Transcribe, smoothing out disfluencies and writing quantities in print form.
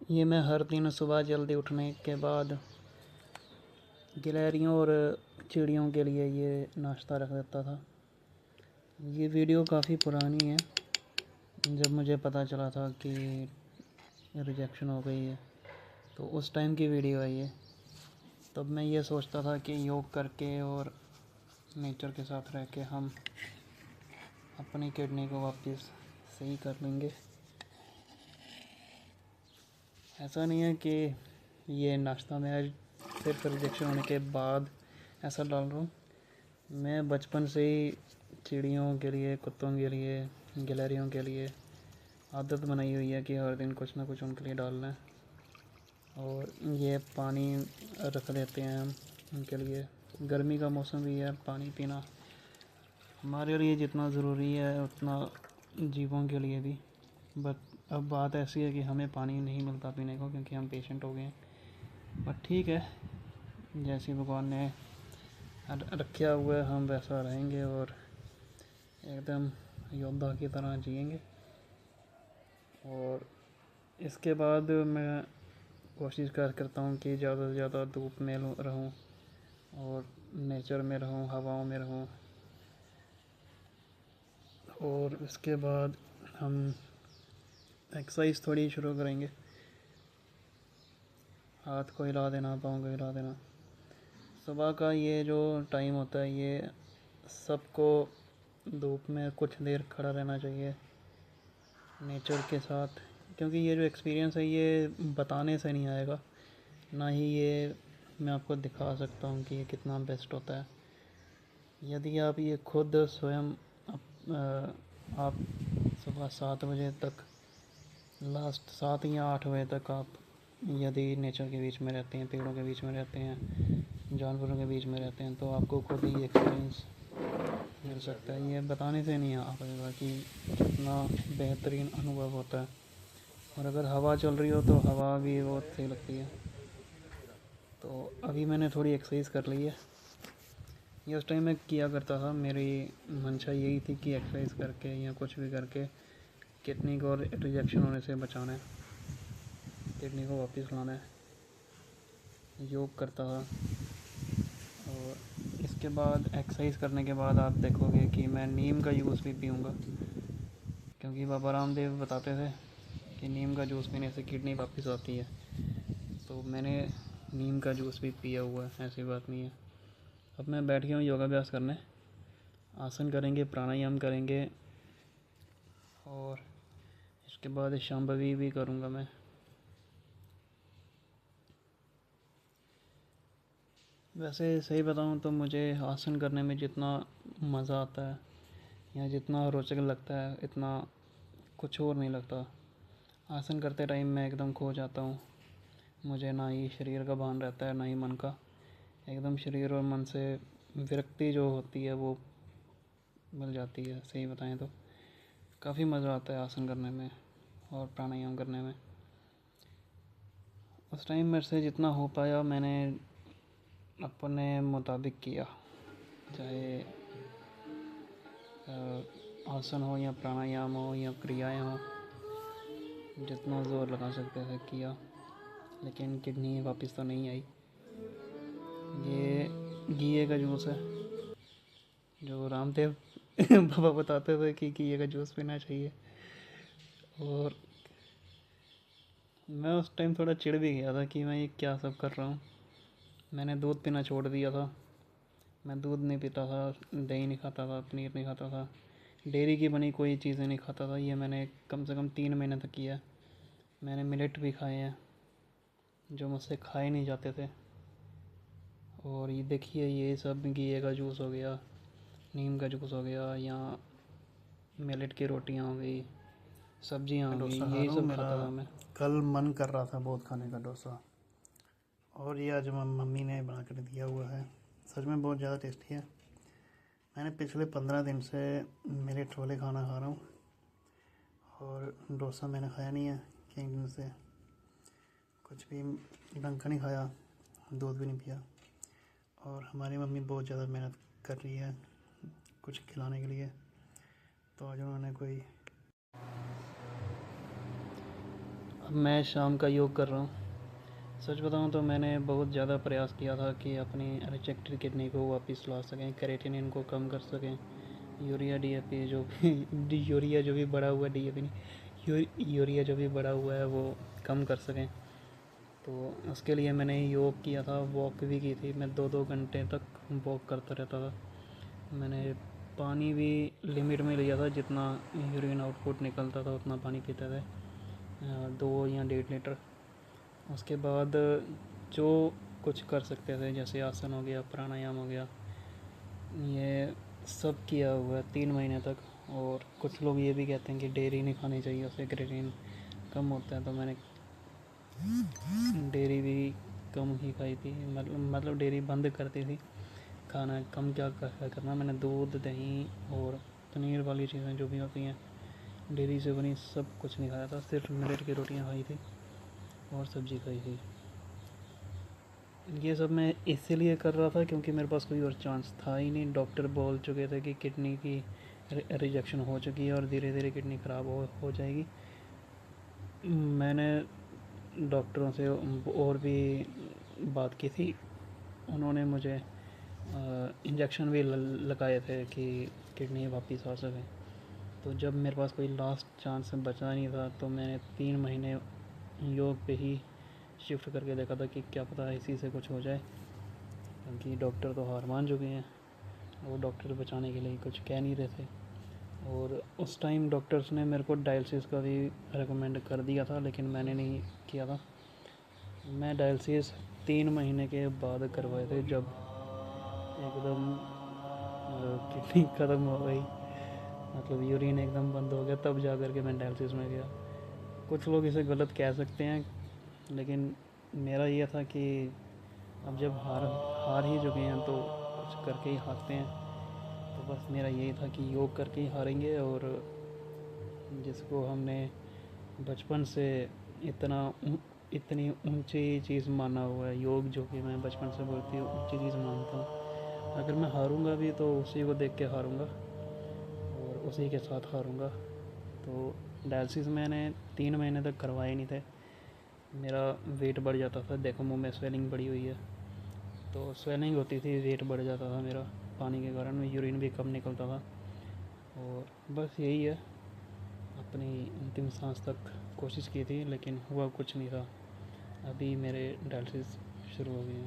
ये मैं हर दिन सुबह जल्दी उठने के बाद गिलहरियों और चिड़ियों के लिए ये नाश्ता रख देता था। ये वीडियो काफ़ी पुरानी है, जब मुझे पता चला था कि रिजेक्शन हो गई है तो उस टाइम की वीडियो है ये। तब मैं ये सोचता था कि योग करके और नेचर के साथ रह के हम अपनी किडनी को वापस सही कर लेंगे। ऐसा नहीं है कि ये नाश्ता मैं आज सिर्फ रिजेक्शन होने के बाद ऐसा डाल रहा हूँ। मैं बचपन से ही चिड़ियों के लिए, कुत्तों के लिए, गिलहरियों के लिए आदत बनाई हुई है कि हर दिन कुछ ना कुछ उनके लिए डालना है। और ये पानी रख देते हैं हम उनके लिए। गर्मी का मौसम भी है, पानी पीना हमारे लिए जितना ज़रूरी है उतना जीवों के लिए भी। बट अब बात ऐसी है कि हमें पानी नहीं मिलता पीने को, क्योंकि हम पेशेंट हो गए हैं। बट ठीक है, जैसी भगवान ने रखा हुआ है हम वैसा रहेंगे और एकदम योद्धा की तरह जिएंगे। और इसके बाद मैं कोशिश करता हूँ कि ज़्यादा से ज़्यादा धूप में रहूँ और नेचर में रहूँ, हवाओं में रहूँ। और इसके बाद हम एक्सरसाइज थोड़ी शुरू करेंगे। हाथ को हिला देना, पाँव को हिला देना। सुबह का ये जो टाइम होता है ये सबको धूप में कुछ देर खड़ा रहना चाहिए नेचर के साथ, क्योंकि ये जो एक्सपीरियंस है ये बताने से नहीं आएगा, ना ही ये मैं आपको दिखा सकता हूँ कि ये कितना बेस्ट होता है। यदि आप ये खुद स्वयं आप सुबह 7 बजे तक, लास्ट 7 या 8 बजे तक आप यदि नेचर के बीच में रहते हैं, पेड़ों के बीच में रहते हैं, जानवरों के बीच में रहते हैं, तो आपको खुद ही एक्सपीरियंस मिल सकता है। ये बताने से नहीं आ पाएगा कि कितना बेहतरीन अनुभव होता है। और अगर हवा चल रही हो तो हवा भी बहुत सही लगती है। तो अभी मैंने थोड़ी एक्सरसाइज कर ली है। ये उस टाइम मैं किया करता था, मेरी मंशा यही थी कि एक्सरसाइज करके या कुछ भी करके किडनी को रिजेक्शन होने से बचाना है, किडनी को वापस लाना है। योग करता था। और इसके बाद एक्सरसाइज करने के बाद आप देखोगे कि मैं नीम का जूस भी पीऊँगा, क्योंकि बाबा रामदेव बताते थे कि नीम का जूस पीने से किडनी वापस आती है। तो मैंने नीम का जूस भी पिया हुआ है, ऐसी बात नहीं है। अब मैं बैठ गया हूँ योगाभ्यास करने। आसन करेंगे, प्राणायाम करेंगे और इसके बाद शांभवी भी करूँगा मैं। वैसे सही बताऊँ तो मुझे आसन करने में जितना मज़ा आता है या जितना रोचक लगता है, इतना कुछ और नहीं लगता। आसन करते टाइम मैं एकदम खो जाता हूँ। मुझे ना ही शरीर का भान रहता है, ना ही मन का। एकदम शरीर और मन से विरक्ति जो होती है वो मिल जाती है। सही बताएं तो काफ़ी मज़ा आता है आसन करने में और प्राणायाम करने में। उस टाइम मेरे से जितना हो पाया मैंने अपने मुताबिक किया, चाहे आसन हो या प्राणायाम हो या क्रियाएं हो, जितना ज़ोर लगा सकते थे किया। लेकिन किडनी वापस तो नहीं आई। ये घी का जूस है जो रामदेव बाबा बताते थे कि घी का जूस पीना चाहिए। और मैं उस टाइम थोड़ा चिढ़ भी गया था कि मैं ये क्या सब कर रहा हूँ। मैंने दूध पीना छोड़ दिया था। मैं दूध नहीं पीता था, दही नहीं खाता था, पनीर नहीं खाता था, डेयरी की बनी कोई चीज़ें नहीं खाता था। ये मैंने कम से कम 3 महीने तक किया। मैंने मिलेट भी खाए हैं जो मुझसे खाए नहीं जाते थे। और ये देखिए, ये सब घी का जूस हो गया, नीम का जूस हो गया, या मिलेट की रोटियां हो गई, सब्जियां हो गई, डोसा खा यही रहा हूँ। सब मेरा खाता था मैं। कल मन कर रहा था बहुत खाने का डोसा, और ये आज मम्मी ने बना कर दिया हुआ है। सच में बहुत ज़्यादा टेस्टी है। मैंने पिछले 15 दिन से मिलेट वाले खाना खा रहा हूँ, और डोसा मैंने खाया नहीं है कई दिन से। कुछ भी ढंग का नहीं खाया, दूध भी नहीं पिया। और हमारी मम्मी बहुत ज़्यादा मेहनत कर रही है कुछ खिलाने के लिए, तो आज उन्होंने कोई अब मैं शाम का योग कर रहा हूँ। सच बताऊँ तो मैंने बहुत ज़्यादा प्रयास किया था कि अपनी रिजेक्टेड किडनी को वापस ला सकें, क्रेटिनिन को कम कर सकें, यूरिया डीएपी जो भी यूरिया जो भी बढ़ा हुआ डीएपी नहीं, यूरिया जो भी बढ़ा हुआ है वो कम कर सकें। तो उसके लिए मैंने योग किया था, वॉक भी की थी। मैं 2-2 घंटे तक वॉक करता रहता था। मैंने पानी भी लिमिट में लिया था, जितना यूरिन आउटपुट निकलता था उतना पानी पीते थे, 2 या 1.5 लीटर। उसके बाद जो कुछ कर सकते थे, जैसे आसन हो गया, प्राणायाम हो गया, ये सब किया हुआ है 3 महीने तक। और कुछ लोग ये भी कहते हैं कि डेयरी नहीं खानी चाहिए, उससे क्रेटिन कम होता है। तो मैंने डेयरी भी कम ही खाई थी, मतलब डेयरी बंद करती थी खाना। कम क्या करना, मैंने दूध, दही और पनीर वाली चीज़ें जो भी होती हैं डेयरी से बनी, सब कुछ नहीं खाया था। सिर्फ मिलेट की रोटियां खाई थी और सब्ज़ी खाई थी। ये सब मैं इसीलिए कर रहा था क्योंकि मेरे पास कोई और चांस था ही नहीं। डॉक्टर बोल चुके थे कि किडनी की रिजेक्शन हो चुकी है और धीरे धीरे किडनी ख़राब हो जाएगी। मैंने डॉक्टरों से और भी बात की थी, उन्होंने मुझे इंजेक्शन भी लगाए थे कि किडनी वापस आ सके। तो जब मेरे पास कोई लास्ट चांस बचा नहीं था तो मैंने 3 महीने योग पे ही शिफ्ट करके देखा था कि क्या पता इसी से कुछ हो जाए, क्योंकि डॉक्टर तो हार मान चुके हैं। वो डॉक्टर बचाने के लिए कुछ कह नहीं रहे थे। और उस टाइम डॉक्टर्स ने मेरे को डायलिसिस का भी रेकमेंड कर दिया था, लेकिन मैंने नहीं किया था। मैं डायलिसिस 3 महीने के बाद करवाए थे, जब एकदम किडनी ख़त्म हो गई, मतलब यूरिन एकदम बंद हो गया, तब जा कर के मैं डायलिसिस में गया। कुछ लोग इसे गलत कह सकते हैं, लेकिन मेरा ये था कि अब जब हार हार ही चुके हैं तो कुछ करके ही हारते हैं। तो बस मेरा यही था कि योग करके ही हारेंगे। और जिसको हमने बचपन से इतना इतनी ऊंची चीज़ माना हुआ है, योग, जो कि मैं बचपन से बहुत ही ऊंची चीज़ मानता हूँ, अगर मैं हारूंगा भी तो उसी को देख के हारूंगा और उसी के साथ हारूंगा। तो डायलिसिस मैंने 3 महीने तक करवाए नहीं थे। मेरा वेट बढ़ जाता था, देखो मुंह में स्वेलिंग बढ़ी हुई है, तो स्वेलिंग होती थी, वेट बढ़ जाता था मेरा पानी के कारण, यूरिन भी कम निकलता था। और बस यही है, अपनी अंतिम सांस तक कोशिश की थी लेकिन हुआ कुछ नहीं था। अभी मेरे डायलिसिस शुरू हो गए हैं।